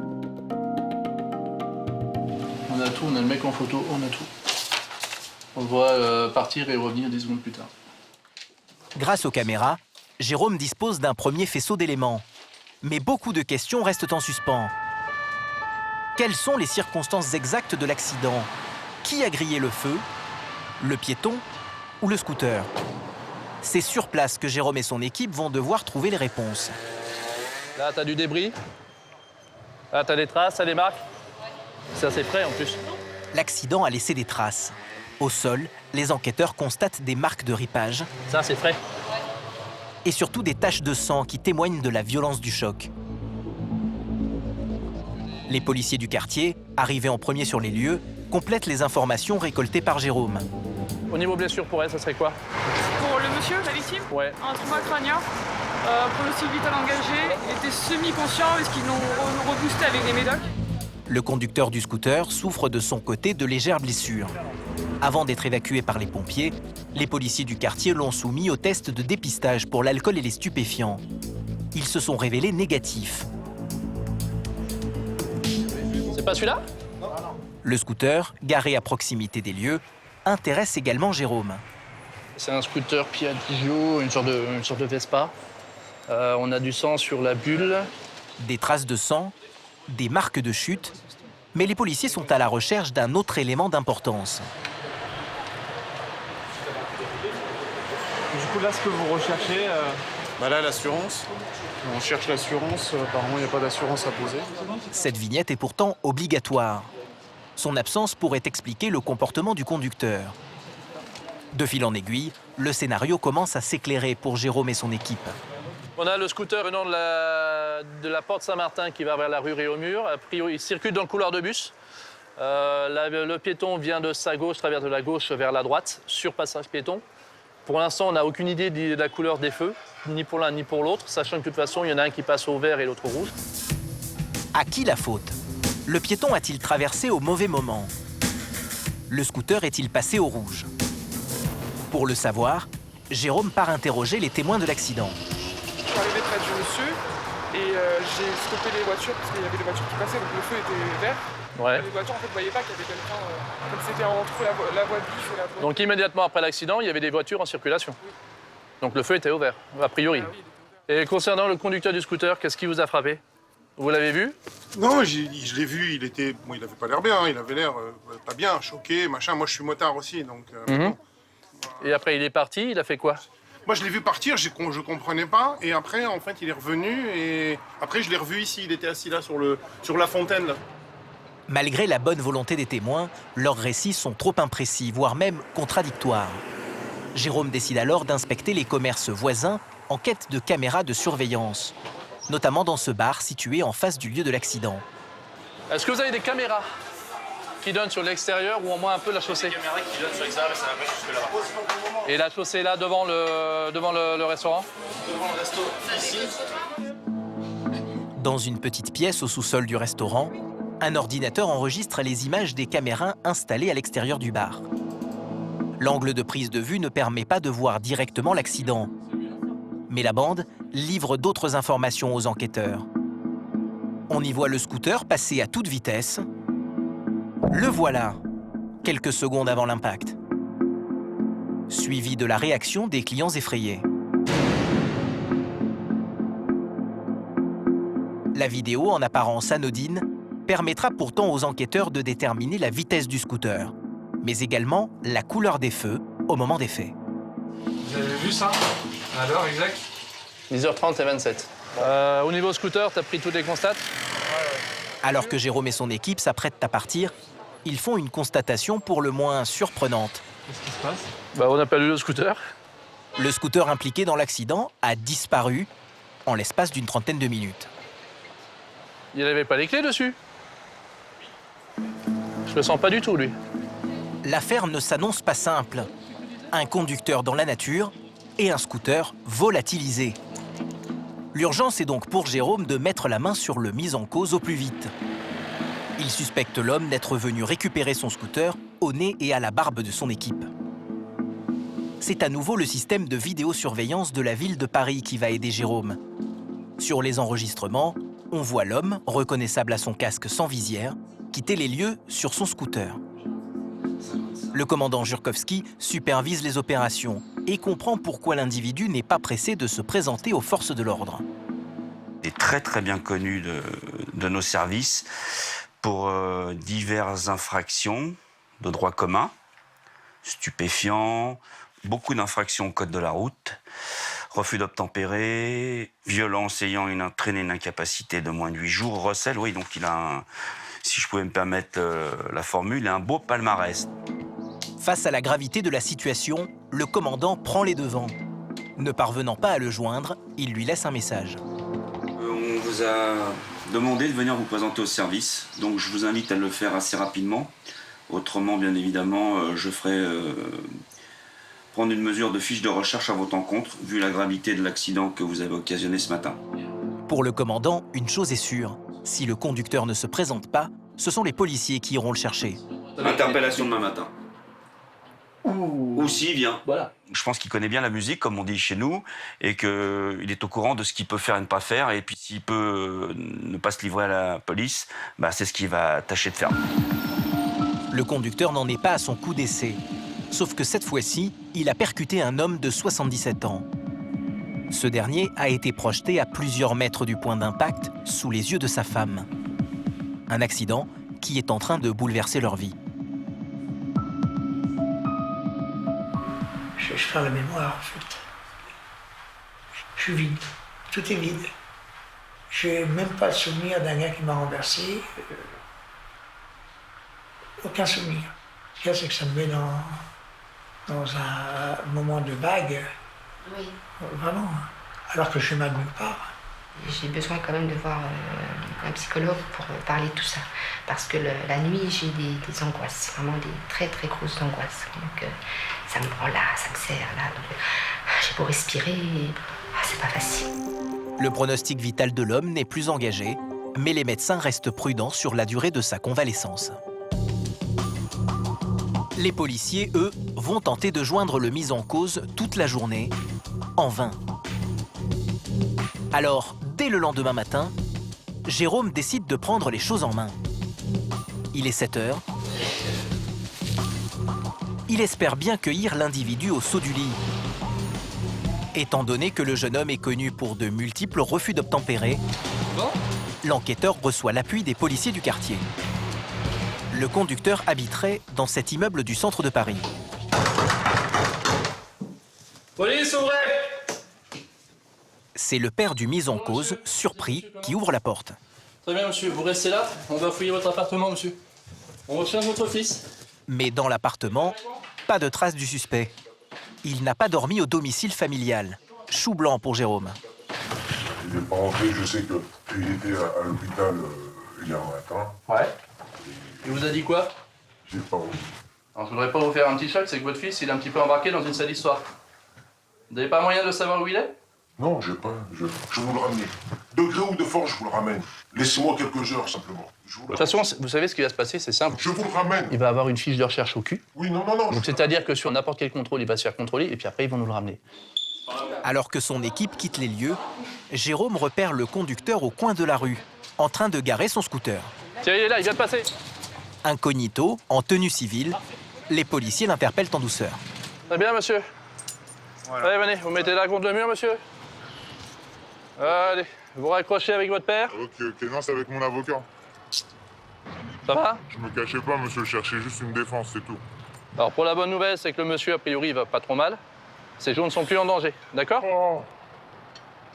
On a tout, on a le mec en photo, on a tout. On le voit partir et revenir 10 secondes plus tard. Grâce aux caméras, Jérôme dispose d'un premier faisceau d'éléments. Mais beaucoup de questions restent en suspens. Quelles sont les circonstances exactes de l'accident? Qui a grillé le feu? Le piéton ou le scooter? C'est sur place que Jérôme et son équipe vont devoir trouver les réponses. Là, t'as du débris. Là, t'as des traces, t'as des marques. C'est assez frais en plus. L'accident a laissé des traces. Au sol, les enquêteurs constatent des marques de ripage. Ça, c'est frais. Et surtout des taches de sang qui témoignent de la violence du choc. Les policiers du quartier, arrivés en premier sur les lieux, complètent les informations récoltées par Jérôme. Au niveau blessure pour elle, ça serait quoi? Pour le monsieur, la victime, ouais. Un trauma crânien, pronostic vital engagé, était semi-conscient parce qu'ils l'ont reboosté avec des médocs. Le conducteur du scooter souffre de son côté de légères blessures. Avant d'être évacué par les pompiers, les policiers du quartier l'ont soumis au test de dépistage pour l'alcool et les stupéfiants. Ils se sont révélés négatifs. C'est pas celui-là? Le scooter, garé à proximité des lieux, intéresse également Jérôme. C'est un scooter Piaggio, une sorte de Vespa. On a du sang sur la bulle. Des traces de sang, des marques de chute, mais les policiers sont à la recherche d'un autre élément d'importance. Du coup, là, ce que vous recherchez... Là, l'assurance. On cherche l'assurance. Apparemment, il n'y a pas d'assurance à poser. Cette vignette est pourtant obligatoire. Son absence pourrait expliquer le comportement du conducteur. De fil en aiguille, le scénario commence à s'éclairer pour Jérôme et son équipe. On a le scooter venant de la porte Saint-Martin qui va vers la rue Réaumur. A priori, il circule dans le couloir de bus. Le piéton vient de sa gauche, traverse de la gauche vers la droite, sur passage piéton. Pour l'instant, on n'a aucune idée de la couleur des feux, ni pour l'un ni pour l'autre, sachant que de toute façon, il y en a un qui passe au vert et l'autre au rouge. À qui la faute? Le piéton a-t-il traversé au mauvais moment? Le scooter est-il passé au rouge? Pour le savoir, Jérôme part interroger les témoins de l'accident. Je suis arrivé près du monsieur et j'ai stoppé les voitures parce qu'il y avait des voitures qui passaient, donc le feu était vert. Ouais. Les voitures, en fait, ne voyaient pas qu'il y avait quelqu'un, comme c'était entre la voie de bif et la voie... Donc immédiatement après l'accident, il y avait des voitures en circulation. Oui. Donc le feu était au vert, a priori. Ah, oui, et concernant le conducteur du scooter, qu'est-ce qui vous a frappé? Vous l'avez vu? Non, je l'ai vu, il avait pas l'air bien, il avait l'air pas bien, choqué, machin. Moi, je suis motard aussi, donc... Bon. Et après, il est parti, il a fait quoi? Moi, je l'ai vu partir, je comprenais pas. Et après, en fait, il est revenu. Et après, je l'ai revu ici. Il était assis là, sur la fontaine. Là. Malgré la bonne volonté des témoins, leurs récits sont trop imprécis, voire même contradictoires. Jérôme décide alors d'inspecter les commerces voisins en quête de caméras de surveillance, notamment dans ce bar situé en face du lieu de l'accident. Est-ce que vous avez des caméras qui donnent sur l'extérieur ou au moins un peu la chaussée? Des caméras qui donnent sur l'extérieur, mais ça va pas jusque là-bas. Et la chaussée là, devant le restaurant? Devant le resto, ici. Dans une petite pièce au sous-sol du restaurant, un ordinateur enregistre les images des caméras installées à l'extérieur du bar. L'angle de prise de vue ne permet pas de voir directement l'accident. Mais la bande livre d'autres informations aux enquêteurs. On y voit le scooter passer à toute vitesse. Le voilà, quelques secondes avant l'impact. Suivi de la réaction des clients effrayés. La vidéo, en apparence anodine, permettra pourtant aux enquêteurs de déterminer la vitesse du scooter, mais également la couleur des feux au moment des faits. Vous avez vu ça? À l'heure exact? 10h30 et 27. Au niveau scooter, t'as pris toutes les constats? Alors que Jérôme et son équipe s'apprêtent à partir, ils font une constatation pour le moins surprenante. Qu'est-ce qui se passe? On a perdu le scooter. Le scooter impliqué dans l'accident a disparu en l'espace d'une trentaine de minutes. Il n'avait pas les clés dessus. Je le sens pas du tout, lui. L'affaire ne s'annonce pas simple. Un conducteur dans la nature et un scooter volatilisé. L'urgence est donc pour Jérôme de mettre la main sur le mis en cause au plus vite. Il suspecte l'homme d'être venu récupérer son scooter au nez et à la barbe de son équipe. C'est à nouveau le système de vidéosurveillance de la ville de Paris qui va aider Jérôme. Sur les enregistrements, on voit l'homme, reconnaissable à son casque sans visière, quitter les lieux sur son scooter. Le commandant Jurkowski supervise les opérations et comprend pourquoi l'individu n'est pas pressé de se présenter aux forces de l'ordre. Il est très très bien connu de nos services pour diverses infractions de droit commun, stupéfiants, beaucoup d'infractions au code de la route, refus d'obtempérer, violence ayant entraîné une incapacité de moins de 8 jours, recel, oui, donc il a, si je pouvais me permettre la formule, il a un beau palmarès. Face à la gravité de la situation, le commandant prend les devants. Ne parvenant pas à le joindre, il lui laisse un message. On vous a demandé de venir vous présenter au service, donc je vous invite à le faire assez rapidement. Autrement, bien évidemment, je ferai prendre une mesure de fiche de recherche à votre encontre, vu la gravité de l'accident que vous avez occasionné ce matin. Pour le commandant, une chose est sûre. Si le conducteur ne se présente pas, ce sont les policiers qui iront le chercher. Interpellation demain matin. Ou s'il vient. Voilà. Je pense qu'il connaît bien la musique, comme on dit chez nous, et qu'il est au courant de ce qu'il peut faire et ne pas faire. Et puis s'il peut ne pas se livrer à la police, c'est ce qu'il va tâcher de faire. Le conducteur n'en est pas à son coup d'essai. Sauf que cette fois-ci, il a percuté un homme de 77 ans. Ce dernier a été projeté à plusieurs mètres du point d'impact, sous les yeux de sa femme. Un accident qui est en train de bouleverser leur vie. Je perds la mémoire, en fait. Je suis vide. Tout est vide. Je n'ai même pas le souvenir d'un gars qui m'a renversé. Aucun souvenir. Ce qu'il y a, c'est que ça me met dans un moment de vague. Oui. Vraiment. Alors que je suis mal nulle part. J'ai besoin quand même de voir un psychologue pour parler de tout ça. Parce que la nuit, j'ai des angoisses, vraiment des très très grosses angoisses. Donc ça me prend là, ça me serre là. Donc j'ai beau respirer, c'est pas facile. Le pronostic vital de l'homme n'est plus engagé, mais les médecins restent prudents sur la durée de sa convalescence. Les policiers, eux, vont tenter de joindre le mis en cause toute la journée, en vain. Alors, dès le lendemain matin, Jérôme décide de prendre les choses en main. Il est 7 heures. Il espère bien cueillir l'individu au saut du lit. Étant donné que le jeune homme est connu pour de multiples refus d'obtempérer, l'enquêteur reçoit l'appui des policiers du quartier. Le conducteur habiterait dans cet immeuble du centre de Paris. Police, ouvrez! C'est le père du mis en cause, surpris, qui ouvre la porte. Très bien, monsieur. Vous restez là. On va fouiller votre appartement, monsieur. On recherche votre fils. Mais dans l'appartement, pas de trace du suspect. Il n'a pas dormi au domicile familial. Chou blanc pour Jérôme. Il n'est pas rentré, je sais qu'il était à l'hôpital hier matin. Ouais. Il vous a dit quoi? J'ai pas envie. Alors, je voudrais pas vous faire un petit choc, c'est que votre fils, il est un petit peu embarqué dans une sale histoire. Vous n'avez pas moyen de savoir où il est? Non, j'ai pas. Je vais vous le ramener. De gré ou de force, je vous le ramène. Laissez-moi quelques heures, simplement. De toute façon, vous savez ce qui va se passer, c'est simple. Je vous le ramène. Il va avoir une fiche de recherche au cul. Oui, non. Donc c'est-à-dire que sur n'importe quel contrôle, il va se faire contrôler et puis après, ils vont nous le ramener. Alors que son équipe quitte les lieux, Jérôme repère le conducteur au coin de la rue, en train de garer son scooter. Tiens, il est là, il vient de passer. Incognito, en tenue civile, les policiers l'interpellent en douceur. Très bien, monsieur. Voilà. Allez, venez, vous mettez là contre le mur, monsieur. Allez, vous raccrochez avec votre père. Ok, non, c'est avec mon avocat. Ça va? Je me cachais pas, monsieur, je cherchais juste une défense, c'est tout. Alors, pour la bonne nouvelle, c'est que le monsieur, a priori, il va pas trop mal. Ces jours ne sont plus en danger, d'accord?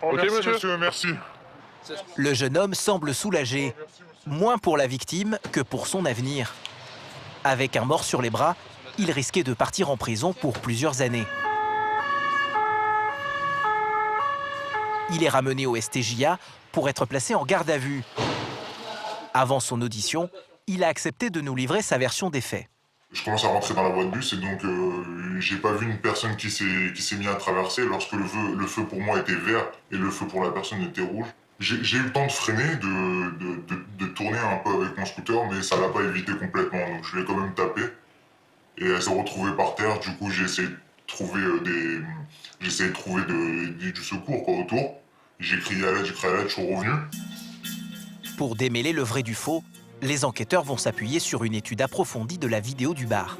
Ok, merci, monsieur, merci. Le jeune homme semble soulagé, moins pour la victime que pour son avenir. Avec un mort sur les bras, il risquait de partir en prison pour plusieurs années. Il est ramené au STJA pour être placé en garde à vue. Avant son audition, il a accepté de nous livrer sa version des faits. Je commence à rentrer dans la voie de bus et donc j'ai pas vu une personne qui s'est mise à traverser lorsque le feu pour moi était vert et le feu pour la personne était rouge. J'ai eu le temps de freiner, de tourner un peu avec mon scooter, mais ça l'a pas évité complètement. Donc je l'ai quand même tapé et elle s'est retrouvée par terre. Du coup j'ai essayé de trouver du secours quoi, autour. J'ai crié à l'aide, je suis revenu. Pour démêler le vrai du faux, les enquêteurs vont s'appuyer sur une étude approfondie de la vidéo du bar.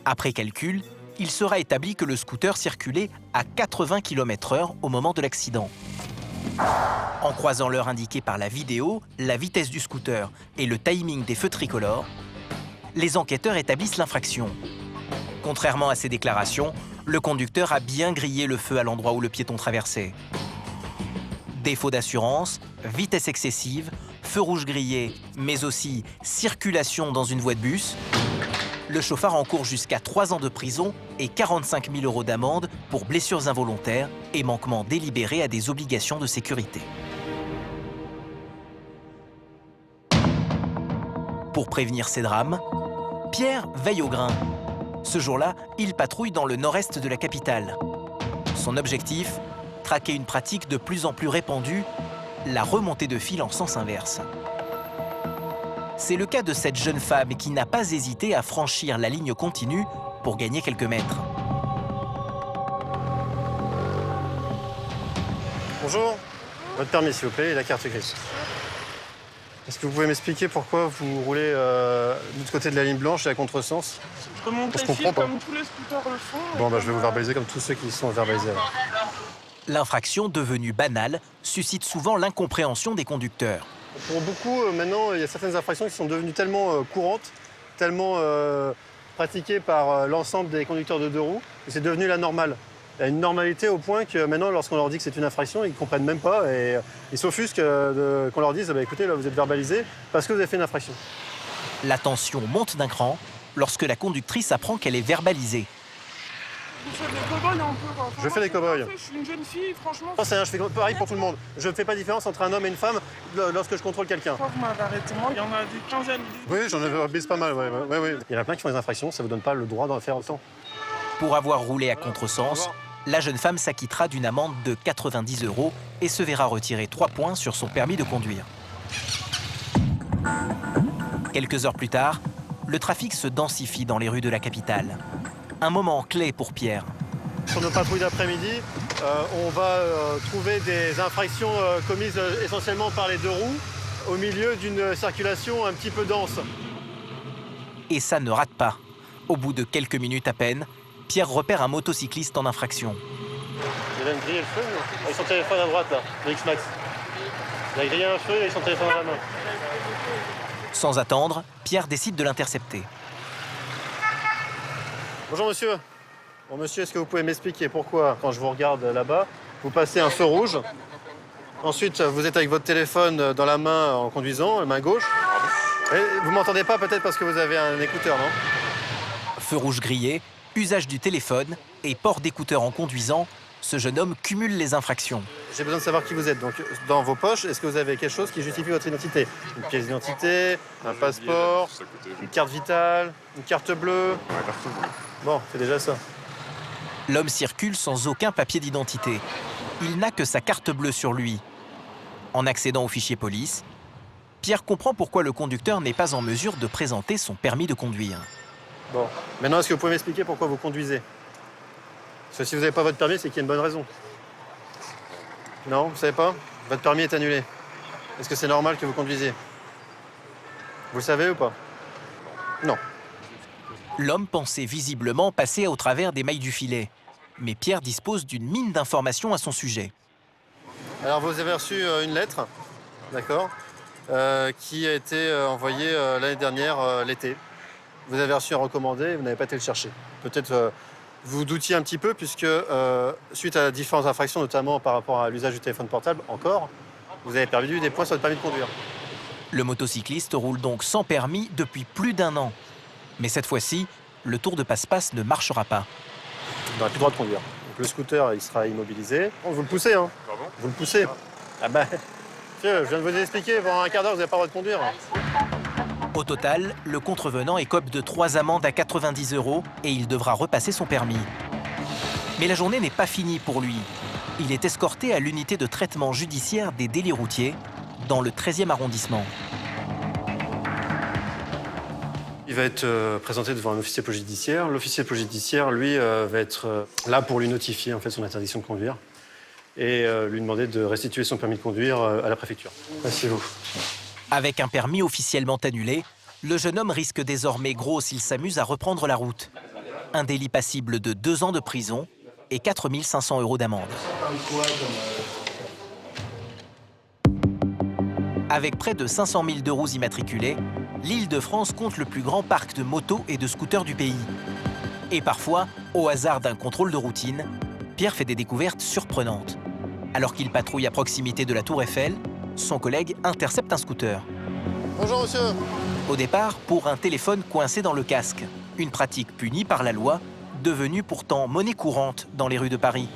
Après calcul, il sera établi que le scooter circulait à 80 km/h au moment de l'accident. En croisant l'heure indiquée par la vidéo, la vitesse du scooter et le timing des feux tricolores, les enquêteurs établissent l'infraction. Contrairement à ses déclarations, le conducteur a bien grillé le feu à l'endroit où le piéton traversait. Défaut d'assurance, vitesse excessive, feu rouge grillé, mais aussi circulation dans une voie de bus. Le chauffard encourt jusqu'à 3 ans de prison et 45 000 € d'amende pour blessures involontaires et manquement délibéré à des obligations de sécurité. Pour prévenir ces drames, Pierre veille au grain. Ce jour-là, il patrouille dans le nord-est de la capitale. Son objectif, traquer une pratique de plus en plus répandue, la remontée de fil en sens inverse. C'est le cas de cette jeune femme qui n'a pas hésité à franchir la ligne continue pour gagner quelques mètres. Bonjour, votre permis s'il vous plaît et la carte grise. Est-ce que vous pouvez m'expliquer pourquoi vous roulez de l'autre côté de la ligne blanche et à contresens? Je remonte les fils comme tous les scooters le font. Bon, bah, je vais vous verbaliser comme tous ceux qui sont verbalisés. Alors. L'infraction, devenue banale, suscite souvent l'incompréhension des conducteurs. Pour beaucoup, maintenant, il y a certaines infractions qui sont devenues tellement courantes, tellement pratiquées par l'ensemble des conducteurs de deux roues, que c'est devenu la normale. Il y a une normalité au point que maintenant, lorsqu'on leur dit que c'est une infraction, ils ne comprennent même pas et ils s'offusquent qu'on leur dise bah, « écoutez, là, vous êtes verbalisé parce que vous avez fait une infraction ». La tension monte d'un cran lorsque la conductrice apprend qu'elle est verbalisée. Vous faites des cow-boys un peu. Quoi. Je fais des cow-boys. Je suis une jeune fille, franchement. Non, c'est rien, je fais pareil pour tout le monde. Je ne fais pas de différence entre un homme et une femme lorsque je contrôle quelqu'un. Vous m'avez arrêté, moi, il y en a des quinzaines. Oui, j'en ai pas mal, ouais. Il y en a plein qui font des infractions, ça ne vous donne pas le droit d'en faire autant. Pour avoir roulé à contresens, la jeune femme s'acquittera d'une amende de 90 € et se verra retirer 3 points sur son permis de conduire. Quelques heures plus tard, le trafic se densifie dans les rues de la capitale. Un moment clé pour Pierre. Sur nos patrouilles d'après-midi, on va trouver des infractions commises essentiellement par les deux roues au milieu d'une circulation un petit peu dense. Et ça ne rate pas. Au bout de quelques minutes à peine, Pierre repère un motocycliste en infraction. Il a même grillé le feu, il a son téléphone à droite, là, le X-Max. Il a grillé un feu, il a son téléphone dans la main. Sans attendre, Pierre décide de l'intercepter. Bonjour monsieur. Bon monsieur, est-ce que vous pouvez m'expliquer pourquoi, quand je vous regarde là-bas, vous passez un feu rouge, ensuite vous êtes avec votre téléphone dans la main en conduisant, main gauche, et vous m'entendez pas peut-être parce que vous avez un écouteur, non? Feu rouge grillé, usage du téléphone et port d'écouteurs en conduisant, ce jeune homme cumule les infractions. J'ai besoin de savoir qui vous êtes. Donc, dans vos poches, est-ce que vous avez quelque chose qui justifie votre identité? Une pièce d'identité, un passeport, une carte vitale, une carte bleue? Bon, c'est déjà ça. L'homme circule sans aucun papier d'identité. Il n'a que sa carte bleue sur lui. En accédant au fichier police, Pierre comprend pourquoi le conducteur n'est pas en mesure de présenter son permis de conduire. Bon, maintenant, est-ce que vous pouvez m'expliquer pourquoi vous conduisez? Parce que si vous n'avez pas votre permis, c'est qu'il y a une bonne raison. Non, vous savez pas? Votre permis est annulé. Est-ce que c'est normal que vous conduisiez? Vous le savez ou pas? Non. L'homme pensait visiblement passer au travers des mailles du filet. Mais Pierre dispose d'une mine d'informations à son sujet. Alors, vous avez reçu une lettre, d'accord, qui a été envoyée l'année dernière, l'été. Vous avez reçu un recommandé et vous n'avez pas été le chercher. Peut-être vous doutiez un petit peu puisque, suite à différentes infractions, notamment par rapport à l'usage du téléphone portable, encore, vous avez perdu des points sur le permis de conduire. Le motocycliste roule donc sans permis depuis plus d'1 an. Mais cette fois-ci, le tour de passe-passe ne marchera pas. Vous n'aurez plus le droit de conduire. Donc le scooter, il sera immobilisé. Bon, vous le poussez, hein? Pardon? Vous le poussez. Ah bah, monsieur, je viens de vous expliquer, pendant un quart d'heure, vous n'avez pas le droit de conduire. Au total, le contrevenant écope de 3 amendes à 90 € et il devra repasser son permis. Mais la journée n'est pas finie pour lui. Il est escorté à l'unité de traitement judiciaire des délits routiers dans le 13e arrondissement. Il va être présenté devant un officier de police judiciaire. L'officier de police judiciaire, lui, va être là pour lui notifier en fait, son interdiction de conduire et lui demander de restituer son permis de conduire à la préfecture. Asseyez-vous. Avec un permis officiellement annulé, le jeune homme risque désormais gros s'il s'amuse à reprendre la route. Un délit passible de 2 ans de prison et 4 500 € d'amende. Avec près de 500 000 de roues immatriculées, l'Île-de-France compte le plus grand parc de motos et de scooters du pays. Et parfois, au hasard d'un contrôle de routine, Pierre fait des découvertes surprenantes. Alors qu'il patrouille à proximité de la Tour Eiffel, son collègue intercepte un scooter. Bonjour monsieur. Au départ, pour un téléphone coincé dans le casque. Une pratique punie par la loi, devenue pourtant monnaie courante dans les rues de Paris.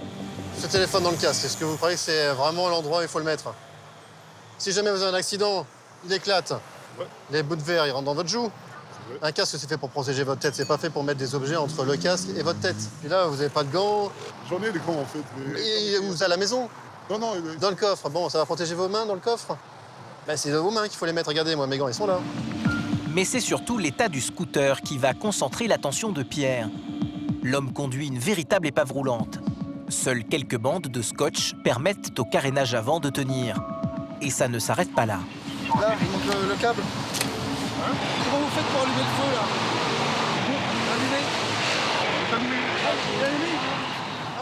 Ce téléphone dans le casque, est-ce que vous croyez que c'est vraiment l'endroit où il faut le mettre? Si jamais vous avez un accident, il éclate. Ouais. Les bouts de verre, ils rentrent dans votre joue. Un casque, c'est fait pour protéger votre tête. C'est pas fait pour mettre des objets entre le casque et votre tête. Puis là, vous n'avez pas de gants. J'en ai des gants, en fait. Mais... Et vous à la maison? Non. Dans le coffre. Bon, ça va protéger vos mains dans le coffre? Ben, c'est vos mains qu'il faut les mettre. Regardez, moi, mes gants, ils sont là. Mais c'est surtout l'état du scooter qui va concentrer l'attention de Pierre. L'homme conduit une véritable épave roulante. Seules quelques bandes de scotch permettent au carénage avant de tenir. Et ça ne s'arrête pas là. Là, le câble. Hein? Comment vous faites pour allumer le feu, là?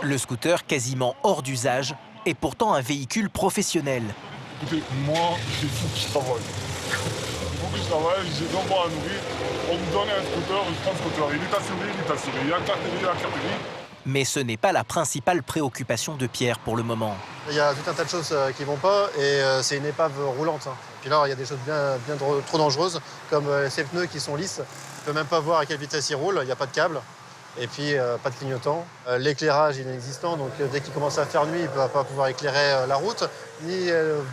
Allumé. Le scooter, quasiment hors d'usage, est pourtant un véhicule professionnel. Écoutez, moi, il faut que je travaille. J'ai 2 mois à nourrir. On me donne un scooter, je prends le scooter. Il est assuré. Il y a carte grise. Mais ce n'est pas la principale préoccupation de Pierre pour le moment. Il y a tout un tas de choses qui vont pas et c'est une épave roulante. Puis là, il y a des choses bien trop dangereuses, comme ces pneus qui sont lisses. On ne peut même pas voir à quelle vitesse ils roulent, il n'y a pas de câble. Et puis, pas de clignotant. L'éclairage, il est inexistant, donc dès qu'il commence à faire nuit, il ne va pas pouvoir éclairer la route, ni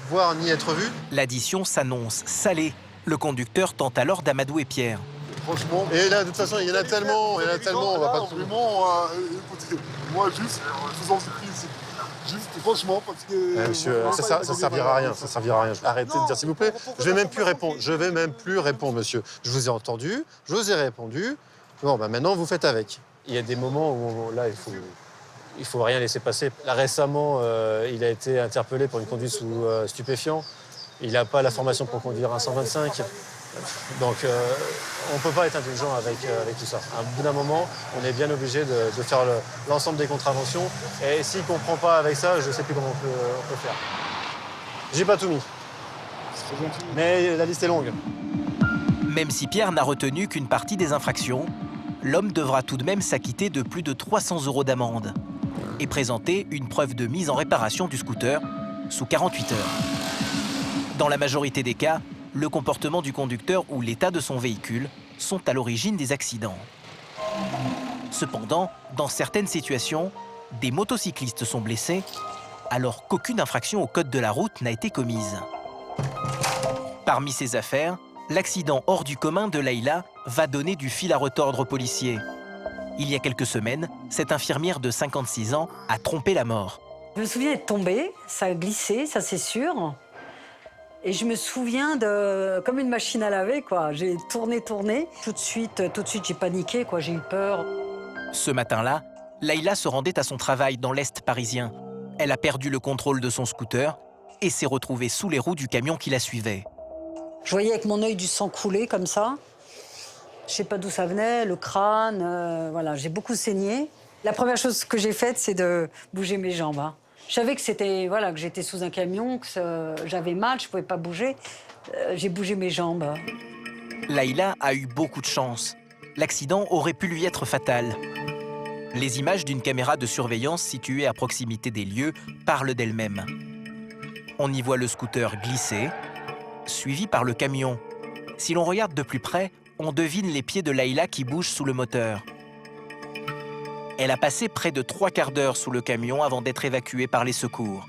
voir, ni être vu. L'addition s'annonce salée. Le conducteur tente alors d'amadouer Pierre. Franchement. Et là, de toute façon, il y en a tellement, on va pas tout. Vraiment, écoutez, moi, juste, je vous en supplie, juste, franchement, parce que... monsieur, ça servira à rien, ça servira à rien. Arrêtez de dire, s'il vous plaît. Je vais même plus répondre, monsieur. Je vous ai entendu, je vous ai répondu. Bon, bah maintenant, vous faites avec. Il y a des moments où, là, il faut rien laisser passer. Là, récemment, il a été interpellé pour une conduite sous stupéfiant. Il n'a pas la formation pour conduire un 125. Donc, on ne peut pas être intelligent avec tout ça. À bout d'un moment, on est bien obligé de faire l'ensemble des contraventions. Et s'il ne comprend pas avec ça, je ne sais plus comment on peut faire. J'ai pas tout mis. Mais la liste est longue. Même si Pierre n'a retenu qu'une partie des infractions, l'homme devra tout de même s'acquitter de plus de 300 € d'amende et présenter une preuve de mise en réparation du scooter sous 48 heures. Dans la majorité des cas, le comportement du conducteur ou l'état de son véhicule sont à l'origine des accidents. Cependant, dans certaines situations, des motocyclistes sont blessés alors qu'aucune infraction au code de la route n'a été commise. Parmi ces affaires, l'accident hors du commun de Leïla va donner du fil à retordre aux policiers. Il y a quelques semaines, cette infirmière de 56 ans a trompé la mort. Je me souviens être tombée, ça a glissé, ça c'est sûr. Et je me souviens de comme une machine à laver, quoi. J'ai tourné. Tout de suite, j'ai paniqué, quoi. J'ai eu peur. Ce matin-là, Laïla se rendait à son travail dans l'Est parisien. Elle a perdu le contrôle de son scooter et s'est retrouvée sous les roues du camion qui la suivait. Je voyais avec mon œil du sang couler comme ça. Je sais pas d'où ça venait, le crâne, voilà, j'ai beaucoup saigné. La première chose que j'ai faite, c'est de bouger mes jambes. Hein. Je savais que c'était, voilà, que j'étais sous un camion, que j'avais mal, je pouvais pas bouger. J'ai bougé mes jambes. Laïla a eu beaucoup de chance. L'accident aurait pu lui être fatal. Les images d'une caméra de surveillance située à proximité des lieux parlent d'elles-mêmes. On y voit le scooter glisser, suivi par le camion. Si l'on regarde de plus près, on devine les pieds de Laïla qui bougent sous le moteur. Elle a passé près de 3 quarts d'heure sous le camion avant d'être évacuée par les secours.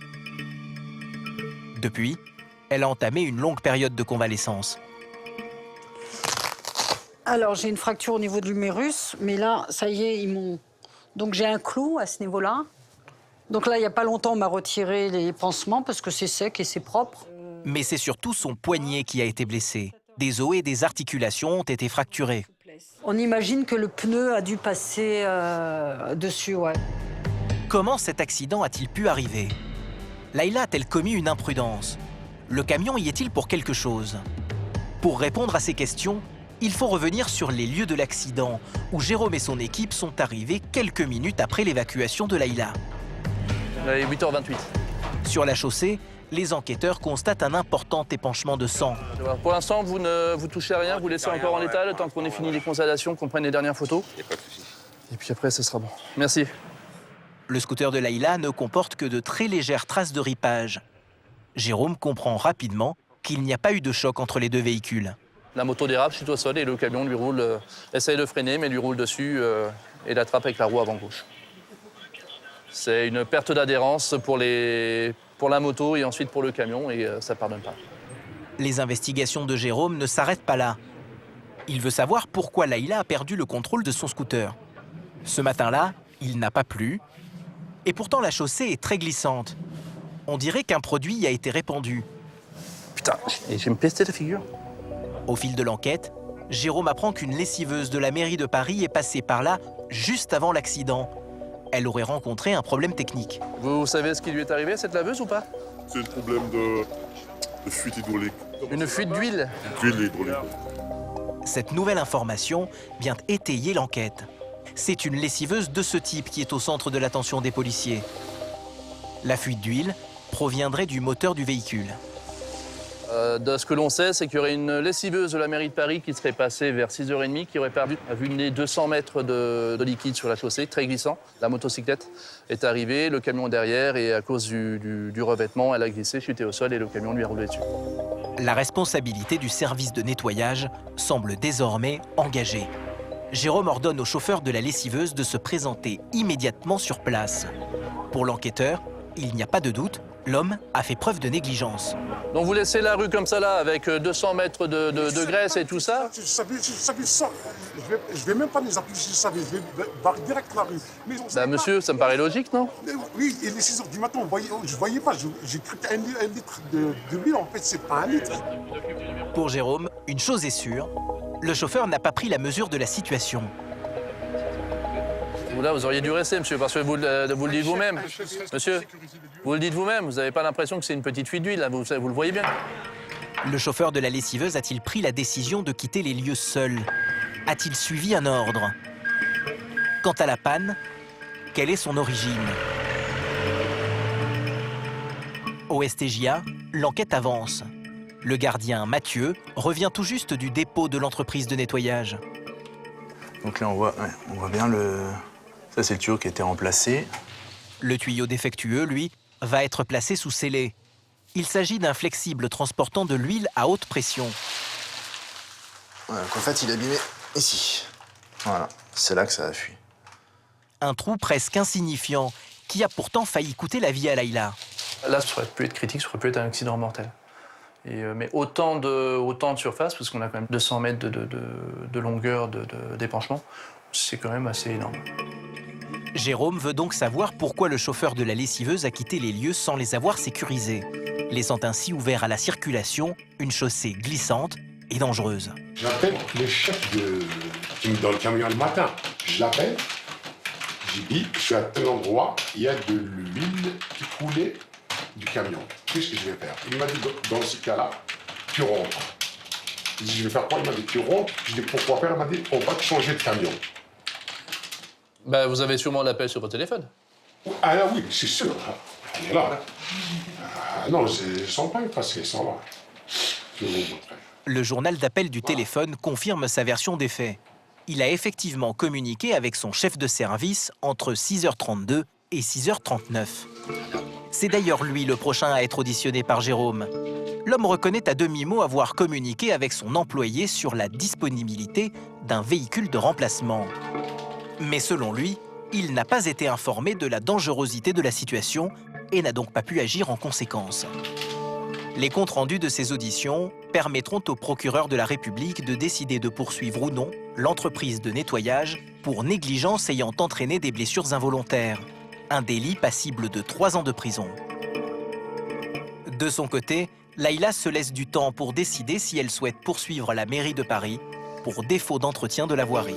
Depuis, elle a entamé une longue période de convalescence. Alors, j'ai une fracture au niveau de l'humérus, mais là, ça y est, ils m'ont... Donc, j'ai un clou à ce niveau-là. Donc là, il n'y a pas longtemps, on m'a retiré les pansements parce que c'est sec et c'est propre. Mais c'est surtout son poignet qui a été blessé. Des os et des articulations ont été fracturés. On imagine que le pneu a dû passer dessus, ouais. Comment cet accident a-t-il pu arriver? Laïla a-t-elle commis une imprudence? Le camion y est-il pour quelque chose? Pour répondre à ces questions, il faut revenir sur les lieux de l'accident, où Jérôme et son équipe sont arrivés quelques minutes après l'évacuation de Laïla. Il est 8h28. Sur la chaussée, les enquêteurs constatent un important épanchement de sang. Pour l'instant, vous ne vous touchez à rien, vous laissez encore en état le temps qu'on ait fini les constatations, qu'on prenne les dernières photos. Il n'y a pas de souci. Et puis après, ce sera bon. Merci. Le scooter de Laïla ne comporte que de très légères traces de ripage. Jérôme comprend rapidement qu'il n'y a pas eu de choc entre les deux véhicules. La moto dérape, chute au sol et le camion lui roule, essaye de freiner, mais lui roule dessus et l'attrape avec la roue avant gauche. C'est une perte d'adhérence pour la moto et ensuite pour le camion et ça ne pardonne pas. Les investigations de Jérôme ne s'arrêtent pas là. Il veut savoir pourquoi Laïla a perdu le contrôle de son scooter. Ce matin-là, il n'a pas plu. Et pourtant, la chaussée est très glissante. On dirait qu'un produit y a été répandu. Putain, et j'ai me pesté la figure. Au fil de l'enquête, Jérôme apprend qu'une lessiveuse de la mairie de Paris est passée par là juste avant l'accident. Elle aurait rencontré un problème technique. Vous savez ce qui lui est arrivé à cette laveuse ou pas? C'est un problème de fuite hydraulique. Une fuite d'huile? D'huile hydraulique. Cette nouvelle information vient étayer l'enquête. C'est une lessiveuse de ce type qui est au centre de l'attention des policiers. La fuite d'huile proviendrait du moteur du véhicule. De ce que l'on sait, c'est qu'il y aurait une lessiveuse de la mairie de Paris qui serait passée vers 6h30, qui aurait vu 200 mètres de liquide sur la chaussée, très glissant. La motocyclette est arrivée, le camion derrière, et à cause du revêtement, elle a glissé, chuté au sol et le camion lui a roulé dessus. La responsabilité du service de nettoyage semble désormais engagée. Jérôme ordonne au chauffeur de la lessiveuse de se présenter immédiatement sur place. Pour l'enquêteur, il n'y a pas de doute, l'homme a fait preuve de négligence. Donc vous laissez la rue comme ça là, avec 200 mètres de graisse et tout ça? Je vais même pas les appuyer, je vais barrer direct la rue. Mais bah, monsieur, ça me paraît logique, non? Oui, il est 6h du matin, je voyais pas, j'ai cru qu'un litre de l'huile, en fait, c'est pas un litre. Pour Jérôme, une chose est sûre, le chauffeur n'a pas pris la mesure de la situation. Là, vous auriez dû rester, monsieur, parce que vous le dites vous-même. Monsieur, vous le dites vous-même, vous n'avez pas l'impression que c'est une petite fuite d'huile, là, vous le voyez bien. Le chauffeur de la lessiveuse a-t-il pris la décision de quitter les lieux seul? A-t-il suivi un ordre? Quant à la panne, quelle est son origine? Au STJA, l'enquête avance. Le gardien Mathieu revient tout juste du dépôt de l'entreprise de nettoyage. Donc là, on voit bien le... Ça, c'est le tuyau qui a été remplacé. Le tuyau défectueux, lui, va être placé sous scellé. Il s'agit d'un flexible transportant de l'huile à haute pression. Voilà, donc en fait, il est abîmé ici. Voilà, c'est là que ça a fui. Un trou presque insignifiant qui a pourtant failli coûter la vie à Laïla. Là, ça aurait pu être critique, ça aurait pu être un accident mortel. Mais autant de surface, parce qu'on a quand même 200 mètres de longueur d'épanchement, c'est quand même assez énorme. Jérôme veut donc savoir pourquoi le chauffeur de la lessiveuse a quitté les lieux sans les avoir sécurisés, laissant ainsi ouvert à la circulation une chaussée glissante et dangereuse. J'appelle le chef qui me donne le camion le matin. Je l'appelle, j'ai dit, je suis à tel endroit, il y a de l'huile qui coulait du camion. Qu'est-ce que je vais faire? Il m'a dit, dans ce cas-là, tu rentres. Je dis, je vais faire quoi? Il m'a dit, tu rentres. Je dis, pourquoi faire? Il m'a dit, on va te changer de camion. Bah, vous avez sûrement l'appel sur votre téléphone. Ah oui, c'est sûr. Elle est là. Non, je sens pas parce qu'elles sont là. Je vais vous montrer. Le journal d'appel du téléphone confirme sa version des faits. Il a effectivement communiqué avec son chef de service entre 6h32 et 6h39. C'est d'ailleurs lui le prochain à être auditionné par Jérôme. L'homme reconnaît à demi-mot avoir communiqué avec son employé sur la disponibilité d'un véhicule de remplacement. Mais selon lui, il n'a pas été informé de la dangerosité de la situation et n'a donc pas pu agir en conséquence. Les comptes rendus de ces auditions permettront au procureur de la République de décider de poursuivre ou non l'entreprise de nettoyage pour négligence ayant entraîné des blessures involontaires, un délit passible de 3 ans de prison. De son côté, Laïla se laisse du temps pour décider si elle souhaite poursuivre la mairie de Paris pour défaut d'entretien de la voirie.